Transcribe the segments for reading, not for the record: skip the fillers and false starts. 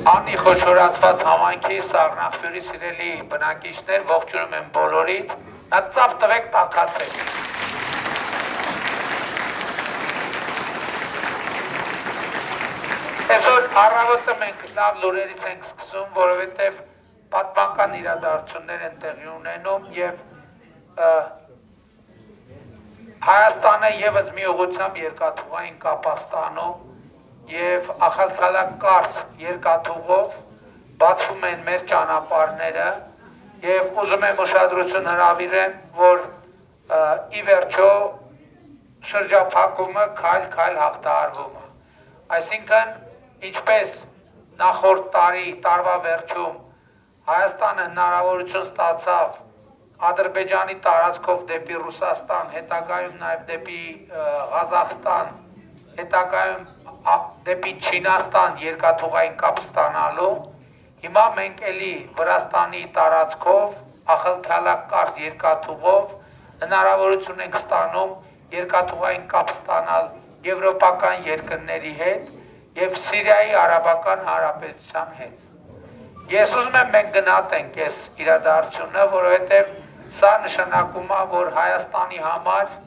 Անի խոշորացված համայնքի Սառնախտյուրի սիրելի բնակիչներ, ողջունում եմ բոլորիդ, նա ծափ տվեք տաքացեք։ Այսօր առավոտը մենք լավ լուրերից ենք սկսում, որովհետև պատմական իրադարձություններ են տեղի ունենում եւ Հայաստանը եւս մի ուղղությամբ երկաթուղային կապ է ստանում եւ ախալքալակ կարս երկաթուղով բացվում են մեր ճանապարհները եւ ուզում եմ ուշադրություն հրավիրեմ, որ ի վերջո շրջափակումը քայլ-քայլ հաղթահարվում է։ Այսինքն, ինչպես նախորդ տարվա վերջում Հայաստանը հնարավորություն ստացավ Ադրբեջանի տարածքով դեպի Ռուսաստան, հետագայում նաև դեպի Ղազախստան, հետագայում դեպի Չինաստան երկաթուղային կապ ստանալու, հիմա մենք էլի Վրաստանի տարածքով ախալքալակ կարս երկաթուղով հնարավորություն ենք ստանում երկաթուղային կապ ստանալ եվրոպական երկրների հետ եւ Սիրիայի Արաբական Հանրապետության հետ։ Ես ուզում եմ մենք գնահատենք այս իրադարձությունը, որովհետեւ սա նշանակում է, որ Հայաստանի համար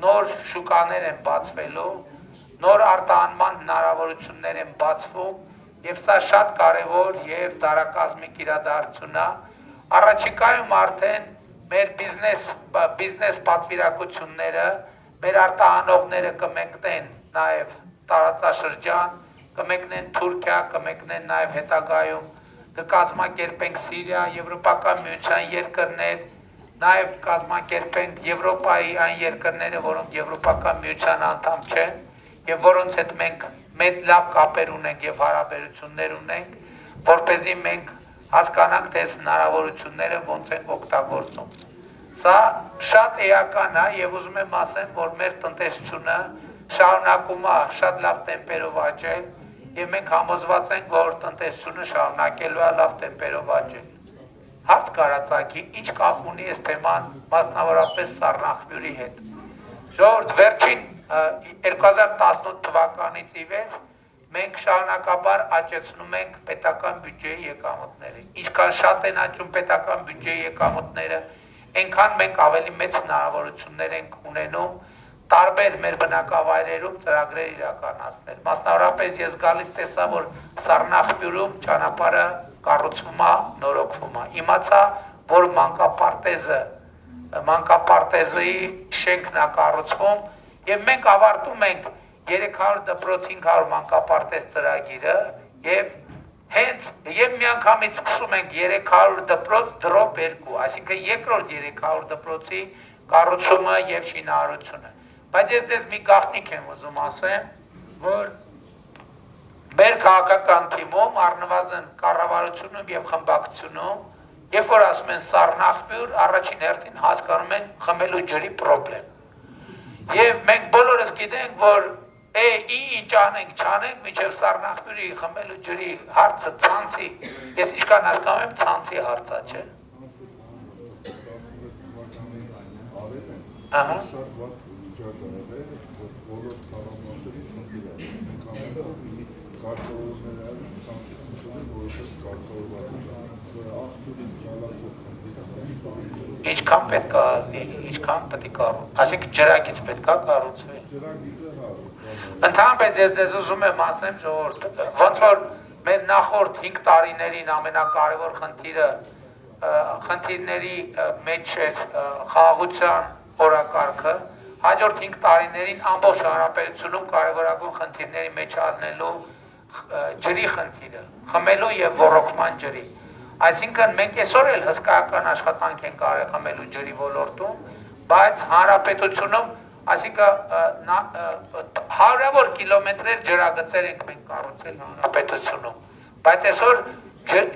նոր շուկաներ են բացվելու, նոր արտահանման հնարավորություններ են բացվում եւ սա շատ կարեւոր եւ դարակազմիկ իրադարձություն է։ Առաջիկայում արդեն մեր բիզնես պատվիրակությունները, մեր արտահանողները կմեկնեն նաեւ տարածաշրջան, կմեկնեն Թուրքիա, կմեկնեն նաեւ հետագայում կկազմակերպենք Սիրիա, Եվրոպական միության երկրներ, նաև կազմակերպենք Եվրոպայի այն երկրները, որոնք Եվրոպական միության անդամ չեն, եւ որոնց հետ մենք մեծ լավ կապեր ունենք եւ հարաբերություններ ունենք, որպեսզի մենք հասկանանք թե այս հնարավորությունները ոնց են օգտագործում։ Սա շատ էական է եւ ուզում եմ ասեմ, որ մեր տնտեսությունը շարունակում է շատ լավ տեմպերով աճել եւ մենք համոզված ենք, որ տնտեսությունը շարունակելու է լավ տեմպերով աճել։ Հարց կարածակի, ինչ կապ ունի այս թեման մասնավորապես Սառնախտյուրի հետ։ Ժողովուրդ, վերջին 2018 թվականից ի վեր մենք շարունակաբար աճեցնում ենք պետական բյուջեի եկամուտները։ Ինչքան շատ են աճում պետական բյուջեի եկամուտները, այնքան մենք ավելի մեծ հնարավորություններ ենք ունենում տարբեր մեր բնակավայրերում ծրագրեր իրականացնել։ Մասնավորապես ես գալիս տեսա, որ Սառնախտյուրում ճանապարհը կառուցվում է, նորոգվում է։ Իմացա, որ մանկապարտեզի շենքն է կառուցվում եւ մենք ավարտում ենք 300 դպրոց 500 մանկապարտեզ ծրագիրը եւ միանգամից սկսում ենք 300 դպրոց դրոպ 2, այսինքն երկրորդ 300 դպրոցի կառուցումը եւ շինարարությունը։ Բայց ես դες մի գաղտնիք եմ ուզում ասեմ, որ մեր քաղաքական թիմում առնվազն կառավարությունում եւ խմբակցությունում, երբ որ ասում են Սառնախտյուր, առաջին հերթին հասկանում են խմելու ջրի խնդրեմ։ Եվ մենք բոլորս գիտենք, որ ինչ անենք, չանենք, մինչև Սառնախտյուրի խմելու ջրի հարցը ցանցի, ես ինչքան հասկանում եմ, ցանցի հարցա, չէ։ Ահա։ Ինչքան պետք է, ինչքան պետք է կառուցվի, այսինքն ջրագիծ պետք է կառուցվի։ Ընդհանրապես ես ձեզ ուզում եմ ասեմ, ժողովուրդ, ոնց որ մեր նախորդ 5 տարիներին ամենակարևոր խնդիրների մեջ էր խաղաղության օրակարգը, հաջորդ 5 տարիներին ամբողջ հանրապետությունում կարևորագույն խնդիրների մեջ առնելու ջրի խնդիրը, խմելու եւ ոռոգման ջրի։ Այսինքն մենք այսօր էլ հսկայական աշխատանք ենք արել խմելու ջրի ոլորտում, բայց հանրապետությունում, այսինքն հարյուրավոր կիլոմետրեր ջրագծեր ենք մենք կառուցել հանրապետությունում, բայց այսօր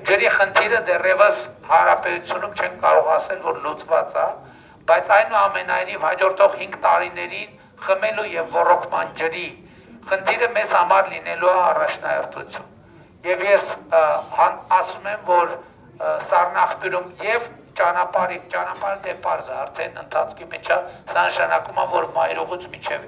ջրի խնդիրը դեռևս հանրապետությունում չեն կարող ասել, որ լուծված է, բայց այնուամենայնիվ հաջորդող 5 տարիներին խմելու եւ ոռոգման ջրի խնդիրը մեզ համար լինելու է առաջնահերթություն։ Եվ ես ասում եմ, որ Սառնախտյուրում եւ ճանապարհը դե պարզ է, արդեն ընթացքի մեջ է, սա նշանակում է, որ Մայրուղուց մինչև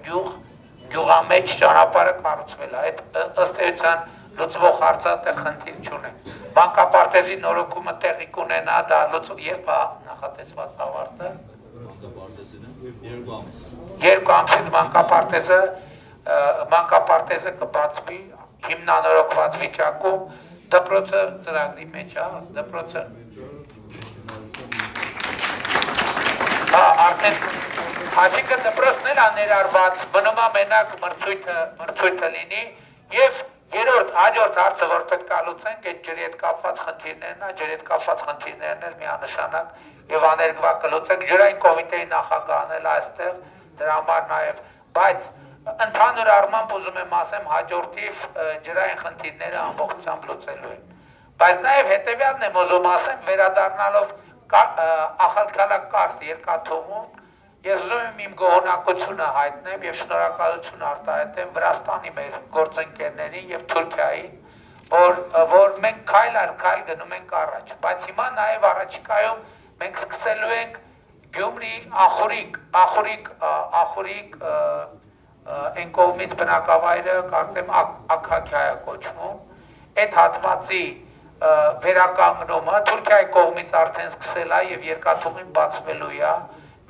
գյուղամեջ ճանապարհը կառուցվել է։ Այդ ըստ էության լուծվող հարցը տեղ խնդիր չունենք։ Մանկապարտեզի նորոգումը տեղի կունենա, դա լուծող երբ է նախատեսված ավարտը։ Երկու ամսից մանկապարտեզը կբացվի հիմնանորոգված վիճակում, դպրոցը ծրագրի մեջ է, դպրոցը արդեն Այսինքն դպրոցն էլ ներառված, մնում է մենակ մրցույթը լինի եւ երրորդ հաջորդ հարցը որ պետք է լուծենք այդ ջրի հետ կապված խնդիրներն է, ջրի հետ կապված խնդիրներն էլ միանշանակ եւ աներկվա կլուծենք ջրային կոմիտեի նախագահն էլ այստեղ դրա համար նաեւ, բայց ընդհանուր առմամբ ուզում եմ ասեմ հաջորդիվ ջրային խնդիրները ամբողջությամբ լուծելու են։ Բայց նաեւ հետեւյալն եմ ուզում ասեմ վերադառնալով Ախալքալակ Կարս երկաթուղում Ես ուզում եմ իմ գոհունակությունը հայտնեմ եւ շնորհակալություն արտահայտեմ Վրաստանի մեր գործընկերներին եւ Թուրքիային, որ մենք քայլ առ քայլ գնում ենք առաջ, բայց հիմա նաեւ առաջիկայում մենք սկսելու ենք Գյումրի ախորիկ այն կողմից բնակավայրը կարծեմ Աքաքիա է կոչվում, այդ հատվածի վերականգնումը Թուրքիայի կողմից արդեն սկսել է եւ երկաթուղին բացվելու է։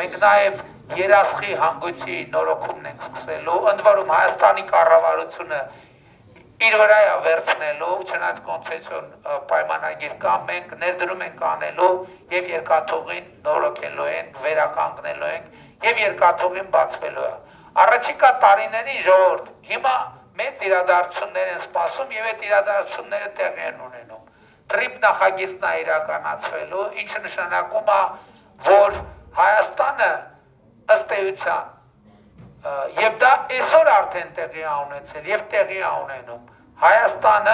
Մենք նաև երասխի հանգույցի նորոգումն ենք սկսելու, ընդ որում Հայաստանի կառավարությունը իր վրա է վերցնելու, չնայած կոնցեսիոն պայմանագիր կա, մենք ներդրում ենք անելու եւ երկաթուղին նորոգելու ենք, վերականգնելու ենք եւ երկաթուղին բացվելու է։ Առաջիկա տարիներին ժողովուրդ հիմա մեծ իրադարձություններ են սպասում եւ այդ իրադարձությունները տեղի են ունենում։ Տրիպ նախագիծն է իրականացվելու, ինչը նշանակում է, որ Հայաստանը ըստ էության եւ դա այսօր արդեն տեղի է ունեցել եւ տեղի է ունենում Հայաստանը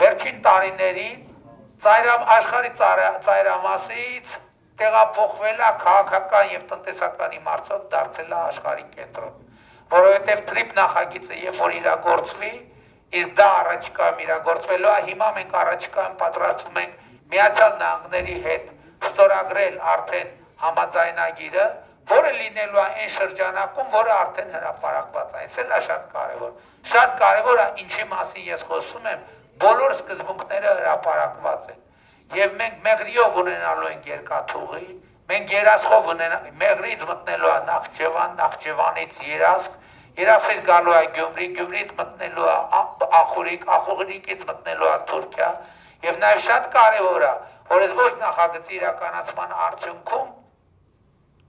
վերջին տարիներին աշխարհի ծայրամասից տեղափոխվել է քաղաքական եւ տնտեսական իմացով դարձել է աշխարհի կենտրոն, որովհետեւ տրիպ նախագիծը երբ որ իրագործվի, իսկ դա առաջիկայում իրագործվելու է, հիմա մենք առաջիկայում պատրաստվում ենք Միացյալ Նահանգների հետ ստորագրել արդեն համաձայնագիրը, որը լինելու է այն շրջանակում, որը արդեն հրապարակված է, այս էլ է շատ կարևոր։ Շատ կարևոր է, ինչի մասին ես խոսում եմ, բոլոր սկզբունքները հրապարակված են։ Եվ մենք մեղրիով ունենալու ենք երկաթուղի, մենք երասխով մեղրից մտնելու է Նախճեվան, Նախճեվանից երասխ, երասխից գալու է Գյումրի, Գյումրից մտնելու է Ախորիկ, Ախորիկից մտնելու է Թուրքիա, եւ նաեւ շատ կարևոր է, որ այս ոչ նախագծի իրականացման արդյունքում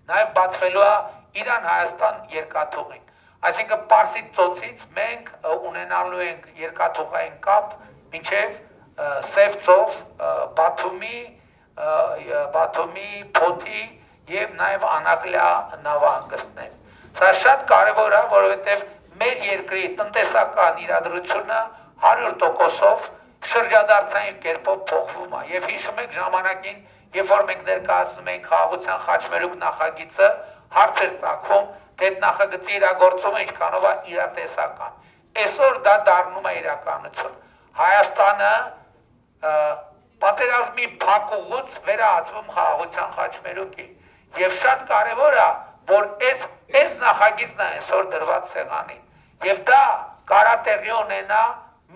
նաև բացվելու է Իրան-Հայաստան երկաթուղին։ Այսինքն Պարսից ծոցից մենք ունենալու ենք երկաթուղային կապ մինչև Սև ծով, Բաթումի, Փոթի եւ նաև Անակլիա նավահանգստներ։ Սա շատ կարևոր է, որովհետեւ մեր երկրի տնտեսական իրադրությունը 100%-ով շրջադարձային կերպով փոխվում է եւ հիշում եք ժամանակին երբ որ մենք ներկայացնում ենք խաղաղության խաչմերուկ նախագիծը հարցեր ծագում թե այդ նախագծի իրագործումը ինչքանով է իրատեսական այսօր դա դառնում է իրականություն Հայաստանը պատերազմի փակուղուց վերահացվում խաղաղության խաչմերուկի եւ շատ կարեւոր է որ այս նախագիծն է այսօր դրված սեղանին եւ դա կարա տեղի ունենա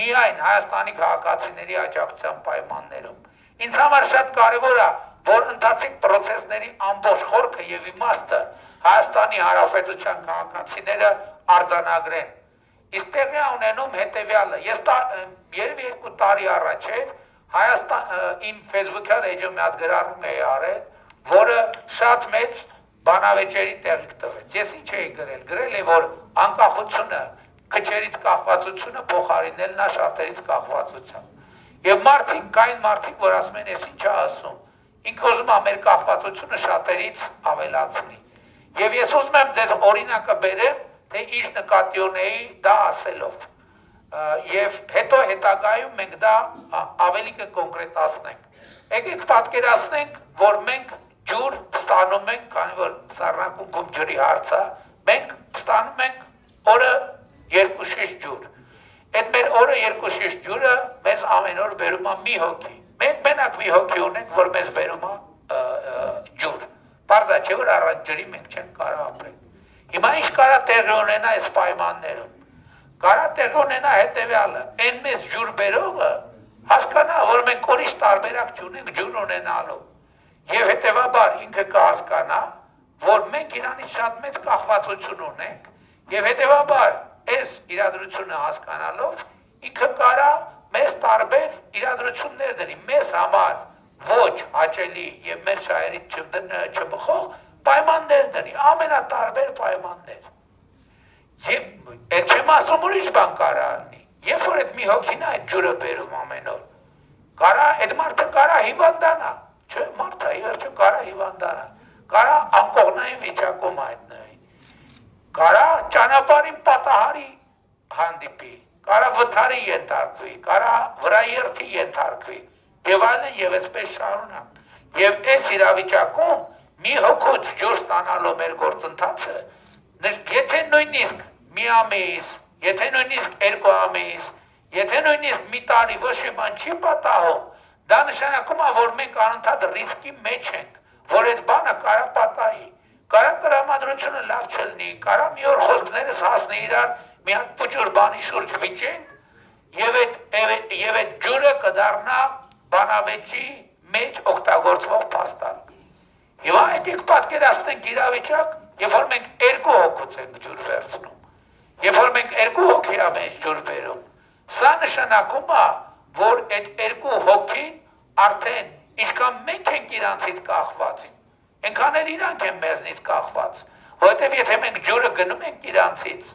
միայն Հայաստանի քաղաքացիների աջակցության պայմաններում։ Ինձ համար շատ կարևոր է, որ ընթացիկ process-ների ամբողջ խորքը եւ իմաստը Հայաստանի Հանրապետության քաղաքացիները արձանագրեն։ Իսկ տեղի ունենում հետեւյալը։ Ես երևի 2 տարի առաջ իմ Facebook-յան էջում մի հատ գրառում էի արել, որը շատ մեծ բանավեճերի տեղիք տվեց։ Ես ինչ էի գրել։ Գրել էի, որ անկախությունը քչերից կախվածությունը փոխարինելն է շատերից կախվածությամբ։ Եվ մարդիկ, կային մարդիկ, որ ասում են, ես ինչ ասում, ինքը ուզում է մեր կախվածությունը շատերից ավելացնի։ Եվ ես ուզում եմ ձեզ օրինակը բերեմ, թե ինչ նկատի ունեի դա ասելով։ Եվ հետո հետագայում մենք դա ավելի կկոնկրետացնենք։ Եկեք պատկերացնենք, որ մենք ջուր ստանում ենք, քանի որ Սառնակում ջրի հարց է, մենք ստանում ենք օրը 2 շիշ ջուր։ Այդ մեր օրը 2 շիշ ջուրը մեզ ամեն օր բերում է մի հոգի։ Մենք մենակ մի հոգի ունենք, որ մեզ բերում է ջուր։ Պարզ է, չէ՞ որ առանց ջրի մենք չենք կարող ապրել։ Հիմա ինչ կարա տեղի ունենա այս պայմաններում։ Կարա տեղ ունենա հետևյալը, այն մեզ ջուր բերողը հասկանա, որ մենք ուրիշ տարբերակ չունենք ջուր ունենալու եւ հետեւաբար ինքը կհասկանա, որ մենք իրանից շատ մեծ կախվածություն ունենք եւ հետեւաբար այս իրադրությունը հասկանալով ինքը կարա մեզ տարբեր իրադրություններ դնի, մեզ համար ոչ հաճելի եւ մեր շահերից չբխող պայմաններ դնի, ամենատարբեր պայմաններ։ Եվ այդ չեմ ասում ուրիշ բան կարա ալնի, երբ որ այդ մի հոգին այդ ջուրը բերում ամեն օր, կարա այդ մարդը կարա հիվանդանա, չէ, մարդը իհարկե կարա հիվանդանա, կարա անկողնային վիճակում հայտնվի, կարա ճանապարհին պատահարի հանդիպի, կարա վթարի ենթարկվի, կարա վրաերթի ենթարկվի, եւ այլն եւ այսպես շարունակ։ Եվ այս իրավիճակում մի հոգուց ջուր ստանալու մեր գործընթացը, եթե նույնիսկ մի ամիս, եթե նույնիսկ 2 ամիս, եթե նույնիսկ մի տարի ոչ մի բան չի պատահում, դա նշանակում է, որ մենք անընդհատ ռիսկի մեջ ենք, որ այդ բանը կարա պատահի, կարա տրամադրությունը լավ չլինի, կարա մի օր խոսքներս հասնի իրար մի հատ փոքր բանի շուրջ վիճենք եւ այդ ջուրը կդառնա բանավեճի մեջ օգտագործվող փաստարկ։ Եվ այդ պատկերացնենք իրավիճակ, երբ որ մենք 2 հոգուց ենք ջուր վերցնում, երբ որ մենք 2 հոգի ամեն ջուր բերում, սա նշանակում է, որ այդ 2 հոգին արդեն ինչքան մենք ենք իրանցից կախված, այնքան էլ իրանք են մեզնից կախված, որովհետև եթե մենք ջուրը գնում ենք իրանցից,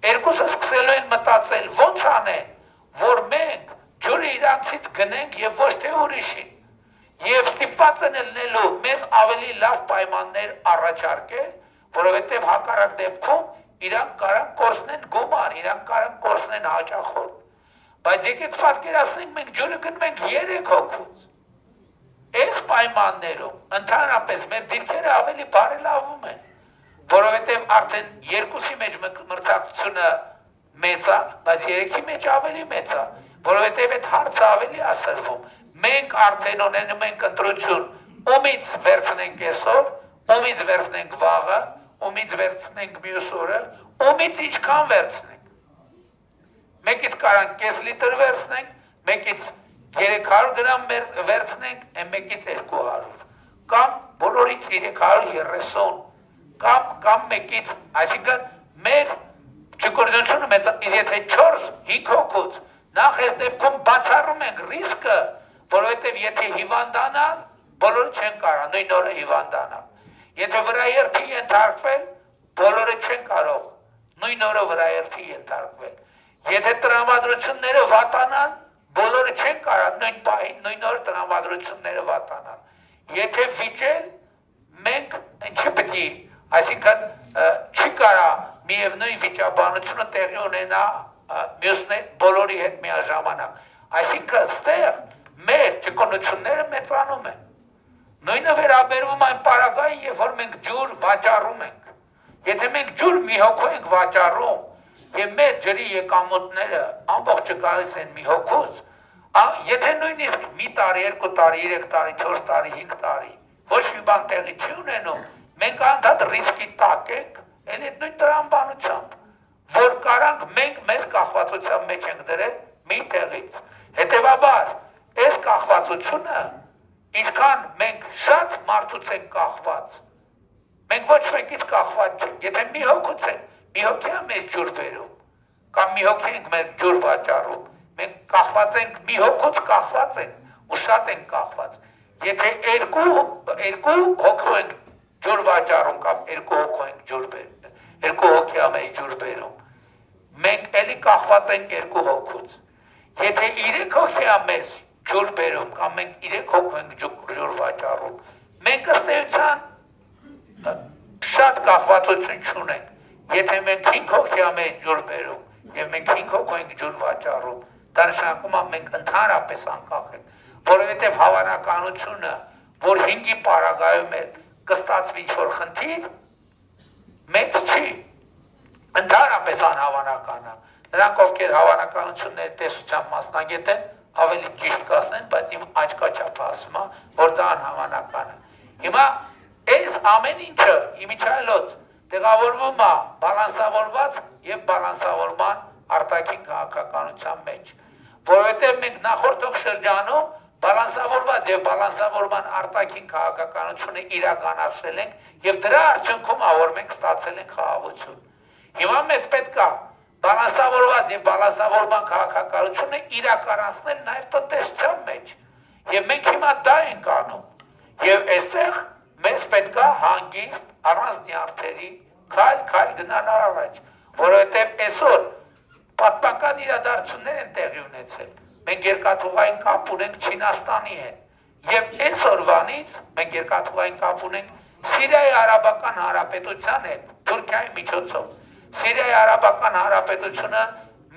երկուսը սկսելու են մտածել ոնց անեն, որ մենք ջուրը իրանցից գնենք եւ ոչ թե ուրիշին, եւ ստիպված են լինելու մեզ ավելի լավ պայմաններ առաջարկել, որովհետև հակառակ դեպքում իրանք կարան կորցնեն գումար, իրանք կարան կորցնեն հաճախորդ։ Բայց եկեք պատկերացնենք մենք ջուրը գնում ենք 3 հոգուց։ Այս պայմաններում ընդհանրապես մեր դիրքերը ավելի բարելավում են, որովհետև արդեն 2-ի մեջ մրցակցությունը մեծ է, բայց 3-ի մեջ ավելի մեծ է, որովհետև այդ հարցը ավելի է սրվում։ Մենք արդեն ունենում ենք ընտրություն, ումից վերցնենք այսօր, ումից վերցնենք վաղը, ումից վերցնենք մյուս օրը, ումից ինչքան վերցնենք։ Մեկից կարանք կես լիտր վերցնենք, մեկից 300 գրամ վերցնենք, մեկից 200, կամ բոլորից 330, կամ մեկից, այսինքն մեր չգործունությունը մեծ, եթե 4-5 հոգուց, նախ այս դեպքում բացառում ենք ռիսկը, որովհետև եթե հիվանդանալ, բոլորը չեն կարա նույն օրը հիվանդանալ։ Եթե վրաերթի ենթարկվել, բոլորը չեն կարող նույն օրը վրաերթի ենթարկվել։ Եթե տրամադրությունները վատանան, բոլորը չեն կարա նույն պահին, նույն օրը տրամադրությունները վատանան։ Եթե վիճել, մենք չպետք է, այսինքն չի կարա միևնույն վիճաբանությունը տեղի ունենա մյուսներ բոլորի հետ միաժամանակ։ Այսինքն ստեղ մեր ճկունությունները մեծանում են։ Նույնը վերաբերվում այն պարագային, երբ որ մենք ջուր վաճառում ենք։ Եթե մենք ջուր մի հոգու ենք վաճառում, եւ մեր ջրի եկամուտները ամբողջը գալիս են մի հոգուց, եթե նույնիսկ մի տարի, 2 տարի, 3 տարի, 4 տարի, 5 տարի, ոչ մի բան տեղի չի ունենում, մենք անդադ ռիսկի տակ ենք, այն այդ նույն տրամաբանությամբ, որ կարանք մենք մեզ կախվածության մեջ ենք դրել մի տեղից։ Հետևաբար, այս կախվածությունը, ինչքան մենք շատ մարդուց ենք կախված, մենք ոչ մեկից կախված չենք, եթե մի հոգուց ենք, մի հոգի է մեզ ջուր բերում, կամ մի հոգի ենք մեր ջուր վաճառում, մենք կախված ենք, մի հոգուց կախված ենք ու շատ ենք կախված։ Եթե 2 հոգու ենք ջուր վաճառում կամ 2 հոգու ենք ջուր բերում, 2 հոգի է մեզ ջուր բերում, մենք էլի կախված ենք 2 հոգուց։ Եթե 3 հոգի է մեզ ջուր բերում կամ մենք 3 հոգու ենք ջուր վաճառում, մենք ըստ էության շատ կախվածություն չունենք։ Եթե մենք 5 հոգի է մեզ ջուր բերում եւ մենք 5 հոգու ենք ջուր վաճառում, դա նշանակում է մենք ընդհանրապես անկախ ենք, որովհետեւ հավանականությունը, որ 5-ի պարագայում էլ կստացվի ինչ-որ խնդիր, մեծ չի, ընդհանրապես անհավանական է։ Նրանք, ովքեր հավանականությունների տեսության մասնագետ են, ավելի ճիշտ կասեն, բայց իմ աչքաչափը ասում է, որ դա անհավանական է։ Հիմա այս ամեն ինչը իմիջայլոց տեղավորվում է բալանսավորված եւ բալանսավորման արտաքին նախորդող շրջանում բալանսավորված եւ բալանսավորման արտաքին քաղաքականությունը իրականացրել ենք եւ դրա արդյունքում որ մենք ստացել ենք խաղաղություն։ Հիմա մեզ պետք է բալանսավորված եւ բալանսավորման քաղաքականությունը իրականացնել նաեւ տնտեսության մեջ։ Եվ մենք հիմա դա ենք անում։ Եվ այստեղ մեզ պետք է հանգիստ առանց նյարդերի քայլ գնալ առաջ, որովհետեւ այսօր պատմական իրադարձություններ են տեղի ունեցել։ Մենք երկաթուղային կապ ունենք Չինաստանի հետ։ Եվ այսօրվանից մենք երկաթուղային կապ ունենք Սիրիայի Արաբական Հանրապետության հետ, Թուրքիայի միջոցով։ Սիրիայի Արաբական Հանրապետությունը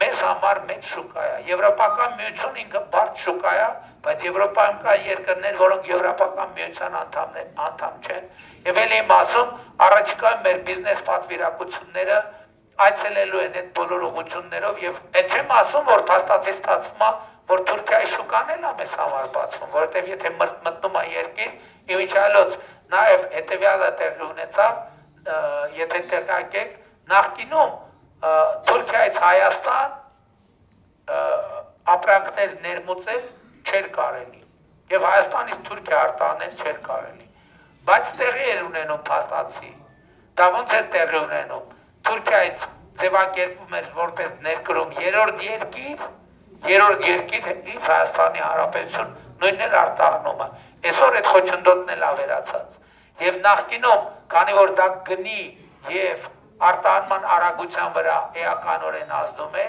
մեզ համար մեծ շուկա է։ Եվրոպական միությունը ինքը բարդ շուկա է, բայց Եվրոպայում կա երկրներ, որոնք Եվրոպական միության անդամ չեն։ Եվ ելի եմ ասում, առաջիկայում մեր բիզնես պատվիրակությունները այցելելու են այդ բոլոր ուղղություններով եւ այդ չեմ ասում, որ փաստացի ստացվում է, որ Թուրքիայի շուկան էլ է մեզ համար բացվում, որովհետեւ եթե մտնում է երկիր, իմիջիալոց նաեւ հետեւյալը տեղի ունեցավ, եթե տեղյակ եք, նախկինում Թուրքիայից Հայաստան ապրանքներ ներմուծել չէր կարելի եւ Հայաստանից Թուրքիա արտանել չէր կարելի, բայց տեղի էր ունենում փաստացի, դա ոնց է տեղի ունենում, Թուրքիայից ձևակերպում էր որպես ներկրում երրորդ երկիր Հայաստանի Հանրապետություն նույնն էլ արտահանում է, այսօր այդ խոչընդոտն էլ ավերացած եւ նախկինում, քանի որ դա գնի եւ արտահանման արագության վրա էականորեն ազդում է,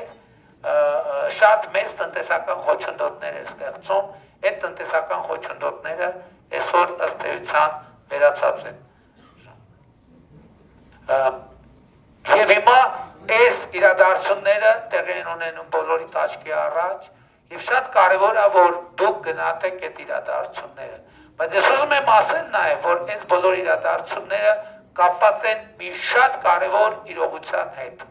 շատ մեծ տնտեսական խոչընդոտներ է ստեղծում, այդ տնտեսական խոչընդոտները այսօր ըստ էության վերացած են։ Եվ հիմա այս իրադարձությունները տեղի են ունենում բոլորի աչքի առաջ եւ շատ կարեւոր է որ դուք գնահատեք այդ իրադարձությունները, բայց ես ուզում եմ ասել նաեւ որ այս բոլոր իրադարձությունները կապված են մի շատ կարևոր իրողության հետ։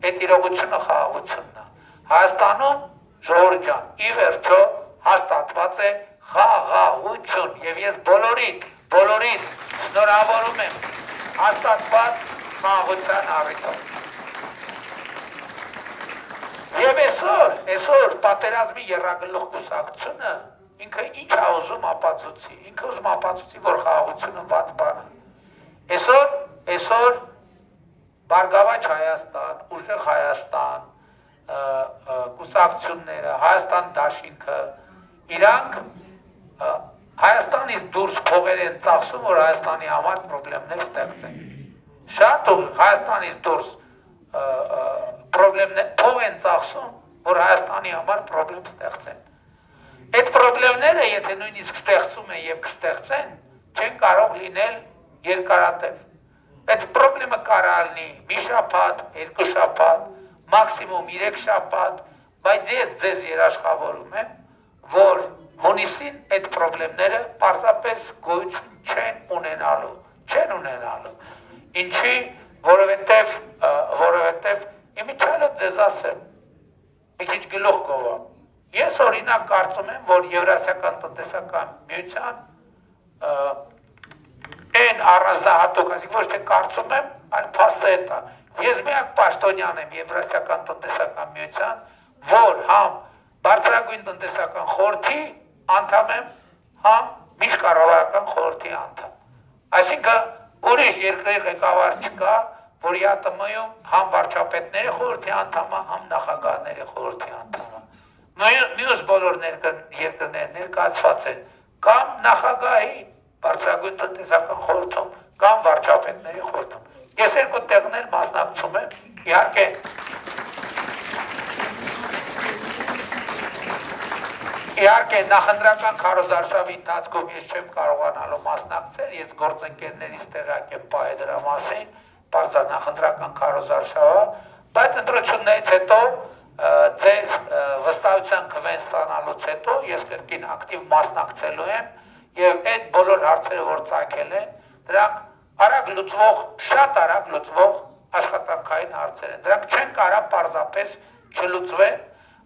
Այդ իրողությունը խաղաղությունն է։ Հայաստանում ժողովուրդ ջան, ի վերջո հաստատված է խաղաղություն եւ ես բոլորին շնորհավորում եմ հաստատված խաղաղության առիթով։ Եվ այսօր պատերազմի եռագլուխ կուսակցությունը ինքը ինչ է ուզում ապացուցի, ինքը ուզում ապացուցի, որ խաղաղությունը վատ բան է։ Այսօր Բարգավաճ Հայաստան, Ուժեղ Հայաստան, կուսակցությունները, Հայաստան դաշինքը, իրանք Հայաստանից դուրս փողեր են ծախսում, որ Հայաստանի համար պրոբլեմներ ստեղծեն։ Շատ Հայաստանից դուրս փող են ծախսում, որ Հայաստանի համար պրոբլեմ ստեղծեն։ Այդ պրոբլեմները, եթե նույնիսկ ստեղծում են եւ կստեղծեն, չեն կարող լինել երկարատև։ Այդ պրոբլեմը կարող լինի մի շաբաթ, երկու շաբաթ, մաքսիմում 3 շաբաթ, բայց ես ձեզ երաշխավորում եմ, որ հունիսին այդ պրոբլեմները պարզապես գոյություն չեն ունենալու։ Ինչի, որովհետև իմիջիալը ձեզ ասեմ, մի քիչ գլուխ կովա։ Ես օրինակ կարծում եմ, որ Եվրասիական տնտեսական միության այն առանձնահատուկ, այսինքն ոչ թե կարծում եմ, այլ փաստը է դա։ Ես միակ պաշտոնյան եմ Եվրասիական տնտեսական միության, որ համ բարձրագույն տնտեսական խորհրդի անդամ եմ, համ միջկառավարական խորհրդի անդամ։ Այսինքն ուրիշ երկրի ղեկավար չկա, որ ԵԱՏՄ-ում համ վարչապետների խորհրդի անդամ է, համ նախագահների խորհրդի անդամ է։ Մյուս բոլոր երկրները ներկայացված են կամ նախագահի բարձրագույն տնտեսական խորհրդում կամ վարչապետների խորհրդում։ Ես երկու տեղներ մասնակցում եմ, իհարկե նախընտրական քարոզարշավի ընթացքում ես չեմ կարողանալու մասնակցել, ես գործընկերներից տեղյակ եմ պահել դրա մասին, բարձր նախընտրական քարոզարշավը, բայց ընտրություններից հետո ձեր վստահության քվեն ստանալուց հետո ես կրկին ակտիվ մասնակցելու եմ եւ այդ բոլոր հարցերը որ ցակել են, դրանք շատ արագ լուծվող աշխատանքային հարցեր են։ Դրանք չեն կարող պարզապես չլուծվել,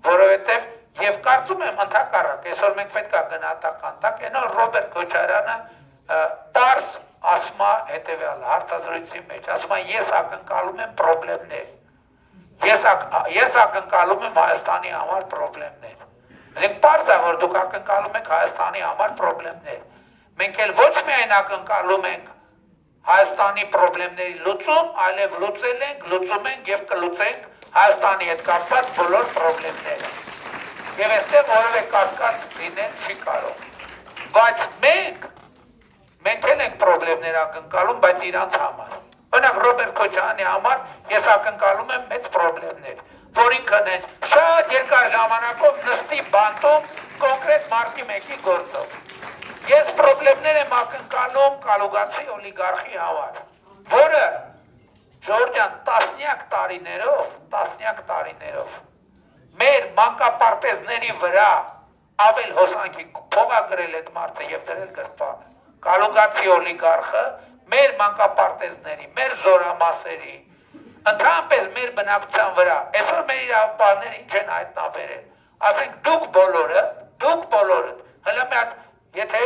որովհետեւ եւ կարծում եմ ընդհակառակ, այսօր մենք պետք է գնահատական տակ, այնո Ռոբերտ Քոչարյանը տարս ասում է հետեւյալ հարցազրույցի մեջ, ասում է ես ակնկալում եմ պրոբլեմներ։ Ես ակնկալում եմ Հայաստանի համար պրոբլեմներ։ Մենք բարձր որ դուք ակնկալում եք Հայաստանի համար խնդիրներ։ Մենք էլ ոչ միայն ակնկալում ենք Հայաստանի խնդիրների լուծում, այլև լուծել ենք, լուծում ենք եւ կլուծենք Հայաստանի հետ կապված բոլոր խնդիրները։ Եվ այստեղ որևէ կասկած լինել չի կարող։ Բայց մենք էլ ենք խնդիրներ ակնկալում, բայց իրանց համար։ Օրինակ Ռոբերտ Քոչարյանի համար ես ակնկալում եմ մեծ խնդիրներ, որին կնեն շատ երկար ժամանակով նստի բանտում կոնկրետ մարտի 1-ի գործով։ Ես խնդիրներ եմ ակնկալում կալուգացի օլիգարխի համար, որը Ժորժյան տասնյակ տարիներով մեր մանկապարտեզների վրա ավել հոսանքի փողագրել այդ մարդը եւ դրել գրպանը։ Կալուգացի օլիգարխը մեր մանկապարտեզների, մեր զորամասերի, ընդհանրապես մեր բնակության վրա, այսօր մեր իրավապահները ինչ են հայտնաբերել, ասենք դուք բոլորը, հələ մի հատ, եթե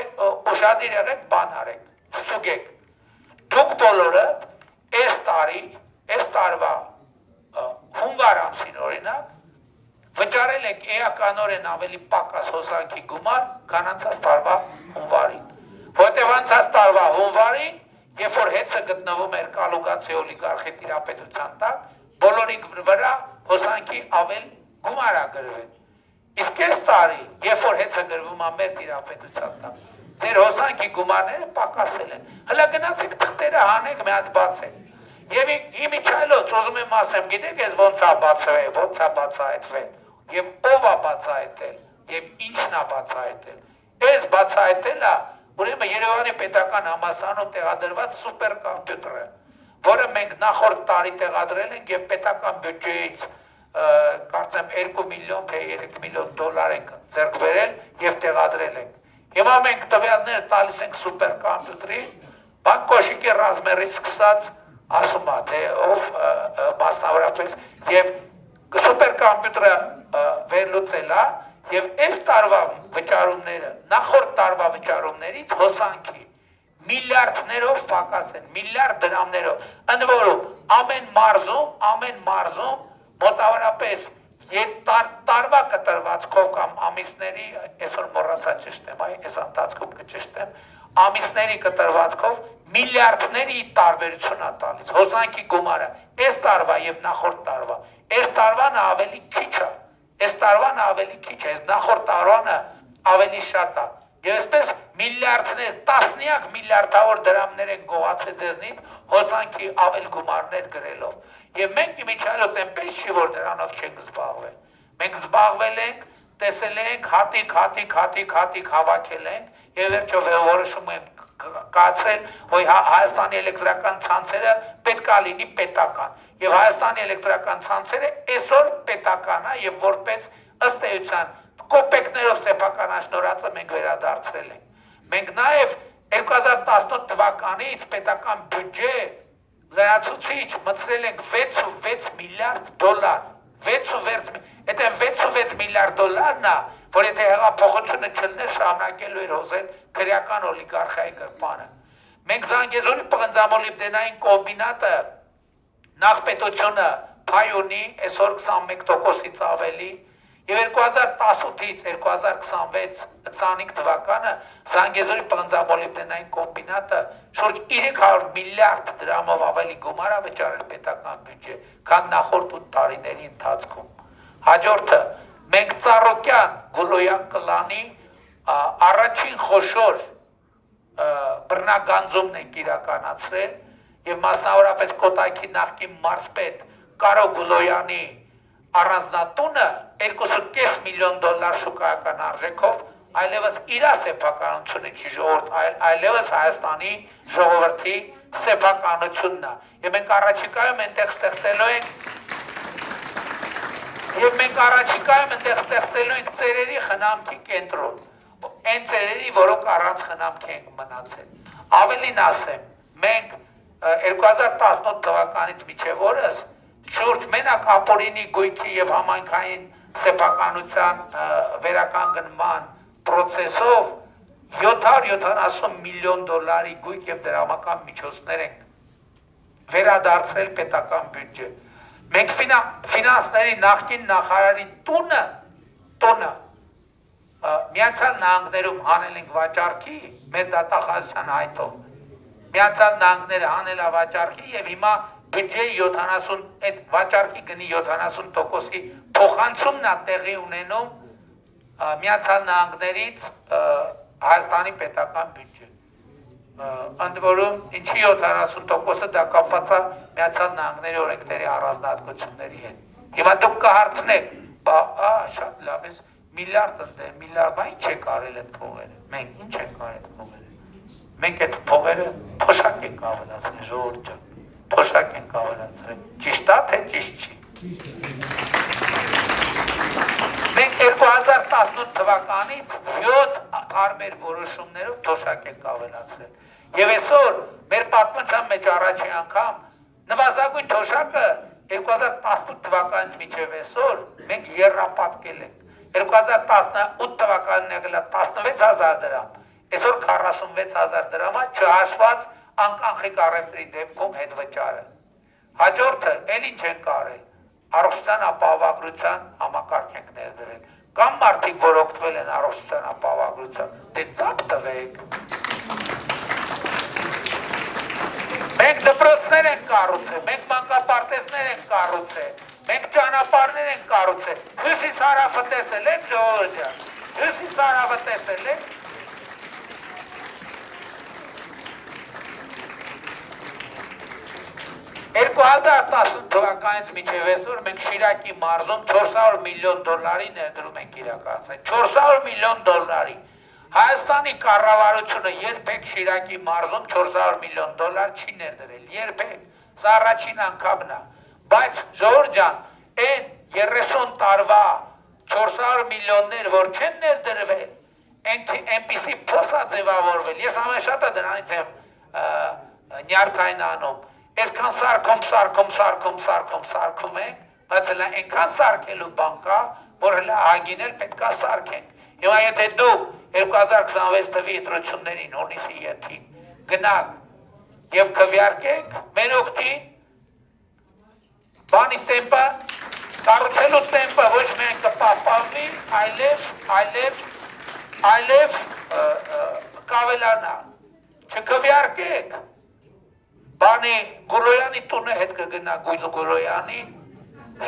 ուշադիր եղեք, բան արեք, ստուգեք, դուք բոլորը այս տարվա հունվար ամսին օրինակ, վճարել եք էականորեն ավելի պակաս հոսանքի գումար, քան անցած տարվա հունվարին, որտեղ անցած տարվա հունվարին Երբ որ հեծը գտնվում էր կալուգացի օլիգարխի տիրապետության տակ, բոլորի վրա հոսանքի ավել գումար ա գրվել։ Իսկ այս տարի, երբ որ հեծը գրվում ա մեր տիրապետության տակ, ձեր հոսանքի գումարները պակասել են։ Հլա գնացեք թղթերը հանեք, մի հատ բացեք։ Եվ իմիջայլոց ուզում եմ ասեմ, գիտեք ես ոնց ա բացահայտվել, եւ ով ա բացահայտել, եւ ինչն ա բացահայտել։ Այս բացահայտելը Ուրեմն Երևանի պետական համալսարանում տեղադրված սուպերկոմպյուտերը, որը մենք նախորդ տարի տեղադրել ենք եւ պետական բյուջեից կարծեմ 2 միլիոն թե 3 միլիոն դոլար ենք ձեռք բերել եւ տեղադրել ենք։ Հիմա մենք տվյալները տալիս ենք սուպերկոմպյուտերին, բանկոշիկի ռազմերից սկսած ասում է թե ով մասնավորապես եւ սուպերկոմպյուտերը վերլուծել է Եվ այս տարվա վճարումները, նախորդ տարվա վճարումներից հոսանքի միլիարդներով պակաս են, միլիարդ դրամներով, ընդ որում ամեն մարզում մոտավորապես տարվա կտրվածքով կամ ամիսների, այսօր մոռացա ճշտեմ, այս ընթացքում կճշտեմ, ամիսների կտրվածքով միլիարդների տարբերություն է տալիս, հոսանքի գումարը, այս տարվա եւ նախորդ տարվա, այս տարվան ավելի քիչ է Այս տարվանը ավելի քիչ է, նախորդ տարվանը ավելի շատ է։ Եվ այսպես միլիարդներ, տասնյակ միլիարդավոր դրամներ են գողացել ձեզնից հոսանքի ավել գումարներ գրելով։ Եվ մենք իմիջայլոց այնպես չի, որ դրանով չենք զբաղվել։ Մենք զբաղվել ենք, տեսել ենք, հատիկ հավաքել ենք, եւ վերջով որոշում ենք կացրել, որ Հայաստանի էլեկտրական ցանցերը պետքա լինի պետական։ Եվ Հայաստանի էլեկտրական ցանցերը այսօր պետական է եւ որպես ըստ էության կոպեկներով սեփականաշնորհածը մենք վերադարձրել ենք։ Մենք նաեւ 2018 թվականից պետական բյուջե լրացուցիչ մտցրել ենք 6.6 միլիարդ դոլար։ 6.6 միլիարդ դոլարն է, որ եթե հեղափոխությունը չլներ շարունակելու էր հոսել քրեական օլիգարխիայի գրպանը։ Մենք Զանգեզուրի պղնձամոլիբդենային կոմբինատը նախպետությունը փայ ունի, այսօր 21%-ից ավելի, եւ 2018-ից 2025 թվականը Զանգեզուրի պղնձամոլիբդենային կոմբինատը շուրջ 300 միլիարդ դրամով ավելի գումար է վճարել պետական բյուջե, քան նախորդ 8 տարիների ընթացքում։ Հաջորդը մենք Ծառոկյան Գուլոյան կլանի առաջին խոշոր բռնագանձումն ենք իրականացրել եւ մասնավորապես Կոտայքի նախկին մարզպետ Կարո Գուլոյանի առանձնատունը 2.5 միլիոն դոլար շուկայական արժեքով այլևս իր սեփականությունը չի ժողովուրդ, այլևս Հայաստանի ժողովրդի սեփականությունն է։ Եվ մենք առաջիկայում այնտեղ ստեղծելու ենք ծերերի խնամքի կենտրոն, այն ծերերի, որոնք առանց խնամքի են մնացել։ Ավելին ասեմ, մենք 2018 թվականից մինչև օրս շուրջ մենակ ապօրինի գույքի եւ համայնքային սեփականության վերականգնման process-ով 770 միլիոն դոլարի գույք եւ դրամական միջոցներ են վերադարձրել պետական բյուջե։ Մենք ֆինանսների նախկին նախարարի տունը Միացյալ Նահանգներում հանել ենք վաճառքի մեր դատախազության հայտով։ Միացյալ Նահանգները հանել է վաճառքի եւ հիմա բյուջեի 70 այդ վաճառքի գնի 70%-ի փոխանցումն է տեղի ունենում Միացյալ Նահանգներից Հայաստանի պետական բյուջե։ Ընդ որում ինչի 70%-ը դա կապված է Միացյալ Նահանգների օրենքների առանձնահատկությունների հետ։ Հիմա դուք կհարցնեք, շատ լավ է, միլիարդ ընդ միլիարդ, բա ինչ է կարել այդ փողերը։ Մենք ինչ ենք կարել այդ փողերը։ Մենք այդ փողերը փոշակ ենք ավելացրել, ժողովուրդ ջան, փոշակ ենք ավելացրել։ Ճիշտ է, թե ճիշտ չի։ Մենք 2018 թվականից 7 տարբեր որոշումներով փոշակ ենք ավելացրել։ Եվ այսօր մեր պատմության մեջ առաջի անգամ նվազագույն թոշակը 2018 թվականից մինչև այսօր մենք եռապատկել ենք։ 2018 թվականին եղել է 16000 դրամ, այսօր 46000 դրամա չհաշված անկանխիկ առևտրի դեպքում հետվճարը։ Հաջորդը էլ ինչ ենք արել, առողջության ապահովագրության համակարգ ենք ներդրել։ Կամ մարդիկ, որ օգտվել են առողջության ապահովագրության, դե ծափ տվեք։ Մենք դպրոցներ ենք կառուցել, մենք մանկապարտեզներ ենք կառուցել, մենք ճանապարհներ ենք կառուցել։ Հյուսիս հարավը տեսել եք, ժողովուրդ ջան, հյուսիս հարավը տեսել եք։ թվականից մինչև այսօր մենք Շիրակի մարզում 400 միլիոն դոլարի ներդրում ենք իրականացրել։ 400 միլիոն դոլարի։ Հայաստանի կառավարությունը երբեք Շիրակի մարզում 400 միլիոն դոլար չի ներդրել, երբեք։ Սա առաջին անգամն է։ Բայց ժողովուրդ ջան, այն 30 տարվա 400 միլիոններ, որ չեն ներդրվել, այնպիսի փոս է ձևավորվել։ Ես ամենաշատը դրանից եմ նյարդայնանում։ Այսքան սարքում ենք, բայց հլա այնքան սարքելու բան կա, որ հլա հագինել պետք է սարքենք։ Հիմա եթե դու 2026 թվի ընտրություններին հունիսի 7-ին գնաք եւ քվեարկեք մեր օգտին, բանի տեմպը, կառուցելու տեմպը ոչ միայն կպահպանվի, այլև կավելանա։ Չքվեարկեք, բանի Գուրոյանի տունը հետ կգնա Գուրոյանի,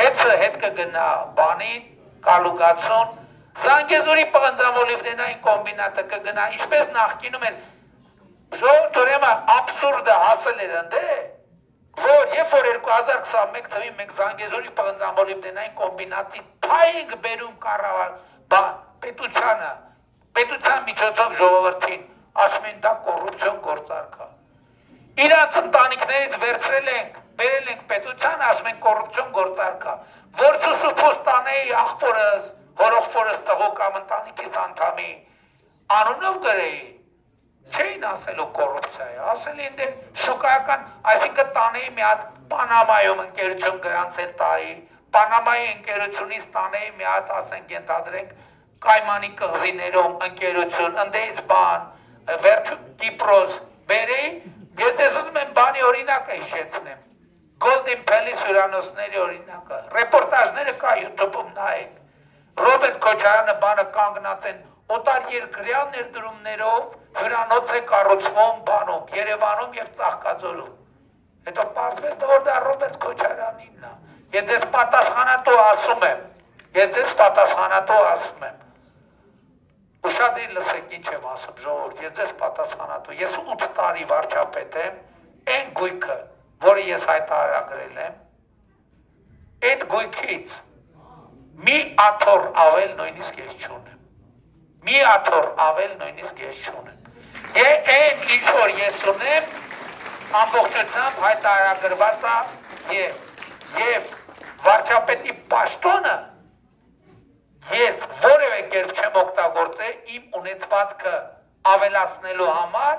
հետը հետ կգնա բանին, կալուգացուն, Զանգեզուրի պղնձամոլիվնենային կոմբինատը կգնա, ինչպես նախկինում են, ժողովուրդ ուրեմն աբսուրդը հասել էր ընդ է, որ երբ որ 2021 թվին մենք Զանգեզուրի պղնձամոլիվնենային կոմբինատի թայինք բերում կառավար, պետության միջոցով ժողովրդին, ասում են դա կոռուպցիոն գործարք է։ Իրանց ընտանիքներից վերցրել ենք, բերել ենք պետության, ասում են կոռուպցիոն գործարք է, որ սուսուփուս տանեի աղբորս, հորողբորս տղոք կամ ընտանիքիս անդամի անունով գրեի, չէին ասելու կոռուպցիա է, ասել են դե շուկայական, այսինքն տանեի մի հատ Պանամայում ընկերություն գրանցել տայի, Պանամայի ընկերությունից տանեի մի հատ, ասենք ենթադրենք, Կայմանի կղզիներում ընկերություն, ընդեից բան, վերջում Կիպրոս բերեի, ես ես ուզում եմ բանի օրինակը հիշեցնեմ, Golden Palace հյուրանոցների օրինակը, ռեպորտաժները կա YouTube-ում նայեք, Ռոբերտ Քոչարյանը բանը կանգնած են օտար երկրյա ներդրումներով հյուրանոց է կառուցվում բանում, Երևանում եւ Ծաղկաձորում։ Հետո պարզվեց, որ դա Ռոբերտ Քոչարյանինն է։ Ես դες պատասխանատու ասում եմ։ Ուշադիր լսեք ինչ եմ ասում ժողովուրդ, ես դες պատասխանատու։ Ես 8 տարի վարչապետ եմ, այն գույքը, որը ես հայտարարագրել եմ, այդ գույքից մի աթոռ ավել նույնիսկ ես չունեմ։ Մի աթոռ ավել նույնիսկ ես չունեմ։ Այն ինչ որ ես ունեմ, ամբողջությամբ հայտարարագրված է եւ վարչապետի պաշտոնը ես որևէ կերպ չեմ օգտագործել իմ ունեցվածքը ավելացնելու համար,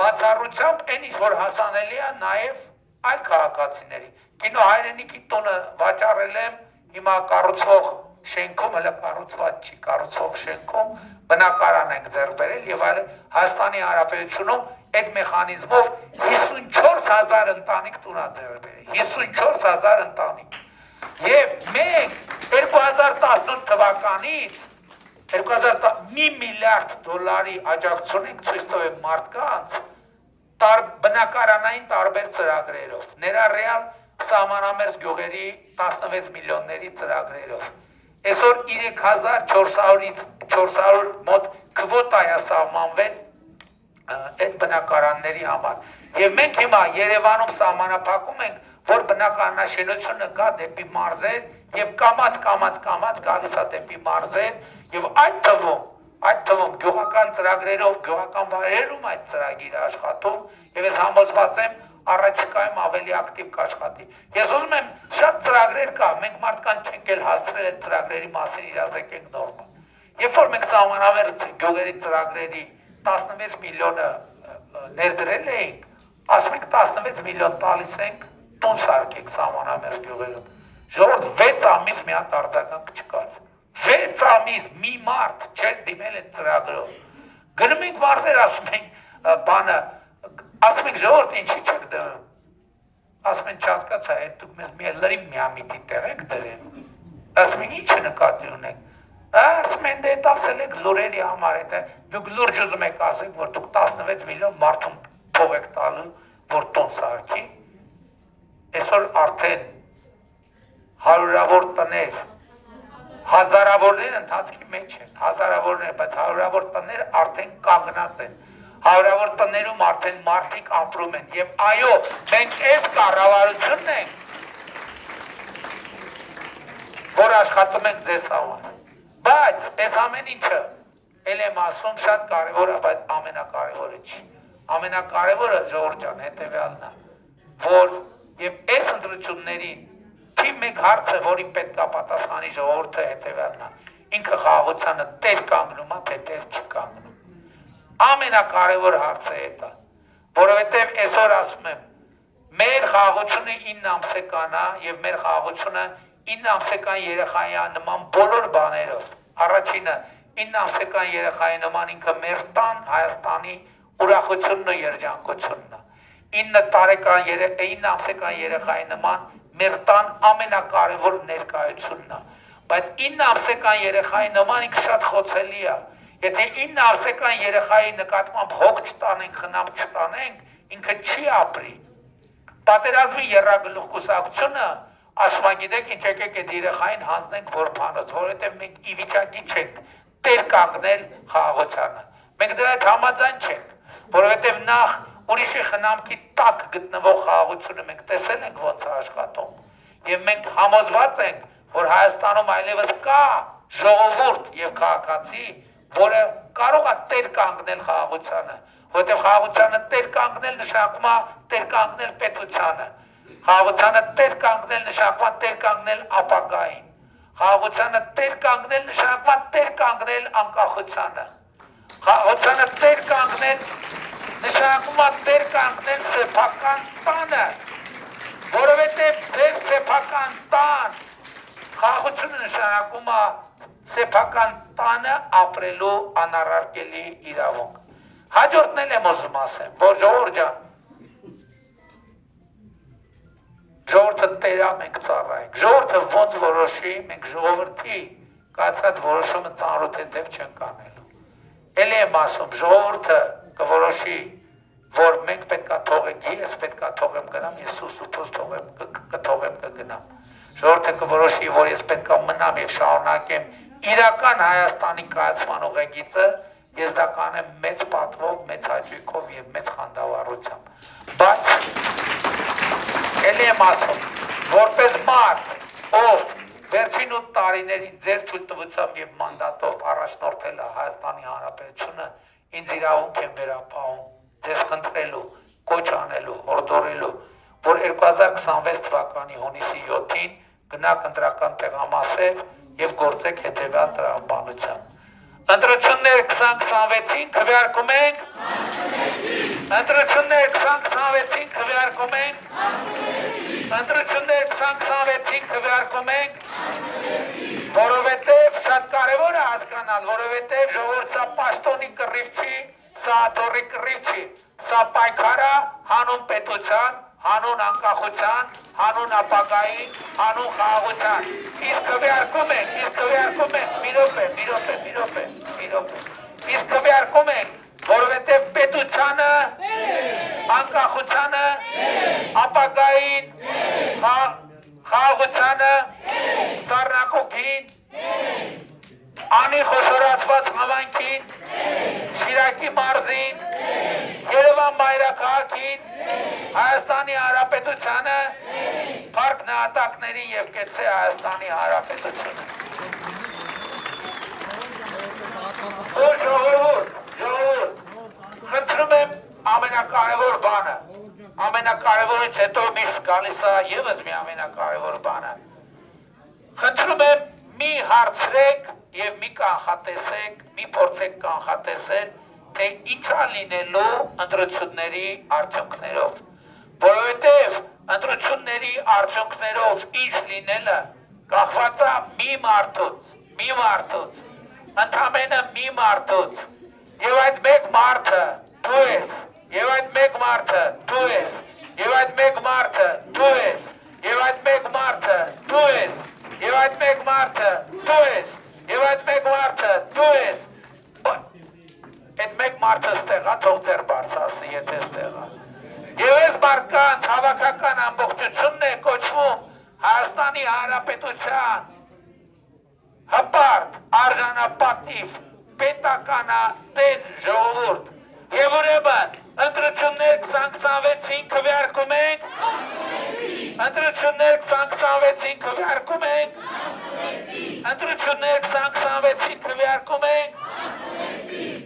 բացառությամբ այն ինչ որ հասանելի է նաեւ այլ քաղաքացիների։ Կինո հայրենիքի տունը վաճառել եմ հիմա կառուցվող շենքում, հələ կառուցված չի, կառուցվող շենքում բնակարան ենք ձեռք բերել եւ այլ Հայաստանի Հանրապետությունում այդ մեխանիզմով 54000 ընտանիք տուն է ձեռք բերել, 54000 ընտանիք։ Եվ մենք 2018 թվականից $1 միլիարդ աջակցություն ենք ցույց տվել մարդկանց բնակարանային տարբեր ծրագրերով, ներառյալ սահմանամերձ գյուղերի 16 միլիոնների ծրագրերով։ Այսօր 3400-ից 400 մոտ քվոտա է սահմանվել այդ բնակարանների համար։ Եվ մենք հիմա Երևանում սահմանափակում ենք, որ բնակարանաշինությունը գա դեպի մարզեր եւ կամած գալիս է դեպի մարզեր եւ այդ թվում գյուղական ծրագրերով գյուղական վայրերում այդ ծրագիրը աշխատում եւ ես համոզված եմ առաջիկայում ավելի ակտիվ կաշխատի։ Ես ուզում եմ շատ ծրագրեր կա, մենք մարդկանց չենք էլ հասցրել այդ ծրագրերի մասին իրազեկենք նորմալ։ Երբ որ մենք սահմանամերձ գյուղերի ծրագրերի 16 միլիոնը ներդրել էինք, ասում ենք 16 միլիոն տալիս ենք տուն սարքեք սահմանամերձ գյուղերում։ Ժողովուրդ 6 ամիս մի հատ արձագանք չկար։ 6 ամիս մի մարդ չէր դիմել այդ ծրագրով։ Գնում ենք մարզեր, ասում ենք ժողովուրդ ինչի չեք դրում։ Ասում են չհասկացա, այդ դուք մեզ մի լրիվ միամիտի տեղ եք դրել։ Ասում են ի՞նչ նկատի ունեք։ Ասում են դե ասել եք լուրերի համար, դուք լուրջ ուզում եք ասեք, որ դուք 16 միլիոն մարդուն փող եք տալու, որ տուն սարքի։ Այսօր արդեն հարյուրավոր տներ, հազարավորներ ընթացքի մեջ են, հազարավորներ, բայց հարյուրավոր տներ արդեն կանգնած են, հարյուրավոր տներում արդեն մարդիկ ապրում են, եւ այո, մենք այս կառավարությունն ենք, որ աշխատում ենք ձեզ համար, բայց այս ամեն ինչը, էլ եմ ասում, շատ կարևոր է, բայց ամենակարևորը չի, ամենակարևորը ժողովուրդ ջան հետեւյալն է, որ եւ այս ընտրություններին թիվ մեկ հարցը, որին պետք է պատասխանի ժողովուրդը հետևյալն է, ինքը խաղաղությանը տեր կանգնում է, թե տեր չի կանգնում։ Ամենակարևոր հարցը այդ է, որովհետև այսօր ասում եմ, մեր խաղաղությունը 9 ամսեկան է եւ մեր խաղաղությունը 9 ամսեկան երեխայի նման բոլոր բաներով։ Առաջինը 9 ամսեկան երեխայի նման ինքը մեր տան Հայաստանի ուրախությունն ու երջանկությունն է։ 9 ամսեկան երեխայի նման մեր տան ամենակարևոր ներկայությունն է, բայց 9 ամսեկան երեխայի նման ինքը շատ խոցելի է, եթե 9 ամսեկան երեխայի նկատմամբ հոգ չտանենք, խնամ չտանենք, ինքը չի ապրի, պատերազմի եռագլուխ կուսակցությունը, ասում է գիտեք ինչ եկեք այդ երեխային հանձնենք որբանոց, որովհետև մենք ի վիճակի չենք տեր կանգնել խաղաղությանը, մենք դրա հետ համաձայն չենք, որովհետև նախ ուրիշի խնամքի տակ գտնվող խաղաղությունը մենք տեսել ենք ոնց է աշխատում եւ մենք համոզված ենք, որ Հայաստանում այլևս կա ժողովուրդ եւ քաղաքացի, որը կարող է տեր կանգնել խաղաղությանը, որովհետեւ խաղաղությանը տեր կանգնել նշանակում է տեր կանգնել պետությանը, խաղաղությանը տեր կանգնել նշանակում է տեր կանգնել ապագային, խաղաղությանը տեր կանգնել նշանակում է տեր կանգնել անկախությանը, խաղաղությանը տեր կանգնել նշանակում է տեր կանգնել սեփական տանը, որովհետև ձեր սեփական տան խաղաղությունը նշանակում է սեփական տանը ապրելու անառարկելի իրավունք։ Հաջորդն էլ եմ ուզում ասեմ, որ ժողովուրդը տերա մենք ծառայենք, ժողովուրդը ոնց որոշի, մենք ժողովրդի կայացած որոշումը ծանրութեթև չենք անելու։ Էլ եմ ասում, ժողովուրդը կորոշի, որ մենք պետք է թողենք, ես պետք է թողեմ գնամ, ես սուսուփոս կթողեմ կգնամ։ Ժողովուրդը կորոշի, որ ես պետք է մնամ եւ շարունակեմ իրական Հայաստանի կայացման ուղեգիծը, ես դա կանեմ մեծ պատվով, մեծ հաճույքով եւ մեծ խանդավառությամբ։ Բայց ելի եմ ասում, որպես մարդ, ով վերջին 8 տարիներին ձեր թույլտվությամբ եւ մանդատով առաջնորդել է Հայաստանի Հանրապետությունը, ինձ իրավունք եմ վերապահում ձեզ խնդրելու, կոչ անելու, հորդորելու, որ 2026 թվականի հունիսի 7-ին գնաք ընտրական տեղամասեր եւ գործեք հետեւյալ տրամաբանությամբ։ Ընտրությունները 2026-ին քվեարկում ենք։ Ընտրությունները 2026-ին քվեարկում ենք։ Ընտրությունները 2026-ին քվեարկում ենք։ Որովհետեւ շատ կարեւոր է հասկանալ, որովհետեւ ժողովուրդը պաշտոնի կռիվ չի, սա աթոռի կռիվ չի, սա պայքար է հանուն պետության, հանուն անկախության, հանուն ապագայի, հանուն խաղաղության։ Իսկ քվեարկում ենք, մի րոպե։ Իսկ քվեարկում ենք, որովհետև պետությանը, անկախությանը, ապագային, խաղաղությանը, սառնակուքին, անի խոշորացված համայնքին, Շիրակի մարզին, Երևան մայրաքաղաքին, Հայաստանի Հանրապետությանը, Փառք նահատակներին եւ կեցե Հայաստանի Հանրապետությունը։ Ժողովուրդ, խնդրում եմ ամենակարևոր բանը, ամենակարևորից հետո միշտ գալիս է եւս մի ամենակարևոր բանը։ Խնդրում եմ մի հարցրեք եւ մի կանխատեսեք, մի փորձեք կանխատեսել, թե ինչա լինելու ընտրությունների արդյունքներով, որովհետև ընտրությունների արդյունքներով ինչ լինելը կախված է մի մարդուց, ընդամենը մի մարդուց, եւ այդ մեկ մարդը դու ես, եւ այդ մեկ մարդը դու ես, եւ այդ մեկ մարդը դու ես, եւ այդ մեկ մարդը դու ես, եւ այդ մեկ մարդը դու ես, եւ այդ մեկ մարդը դու ես։ Այդ մեկ մարդը ստեղա թող ձեր բարձրացնի, եթե ստեղա։ Եվ այս մարդկանց հավաքական ամբողջությունն է կոչվում Հայաստանի Հանրապետության հպարտ, արժանապատիվ, պետականատես ժողովուրդ։ Եվ ուրեմն ընտրություններ 2026-ին քվեարկում ենք, ընտրություններ 2026-ին քվեարկում ենք, ընտրություններ 2026-ին քվեարկում ենք,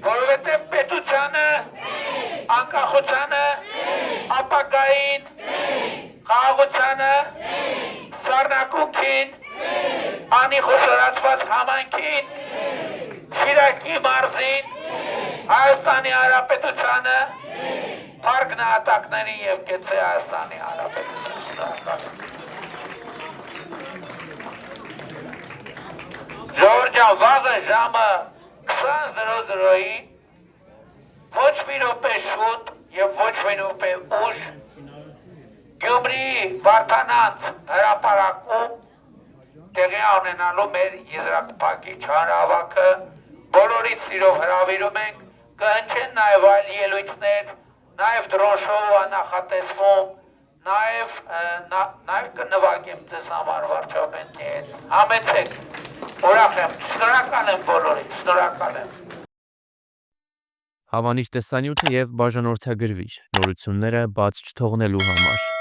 որովհետև պետությանը, անկախությանը, ապագային, խաղաղությանը, սառնակուքին, անի խոշորացված համայնքին, Շիրակի մարզին, Հայաստանի Հանրապետությանը, Փառք նահատակներին եւ կեցե Հայաստանի Հանրապետությունը։ Ժողովուրդ, վաղը ժամը 20:00-ի ոչ մի րոպե շուտ եւ ոչ մի րոպե ուշ Գյումրի Վարդանանց հրապարակում տեղի ունենալու մեր եզրափակիչ հանրահավաքը բոլորից սիրով հրավիրում ենք, կհնչեն նաեւ այլ ելույթներ, նաեւ դրոշով նախատեսվում, նաեւ կնվագեմ ձեզ համար վարչապետի հետ, համեցեք, ուրախ եմ, շնորհակալ եմ բոլորին, շնորհակալ եմ։ Հավանիչ տեսանյութ եւ բաժանորդագրվիչ նորությունները բաց չթողնելու համար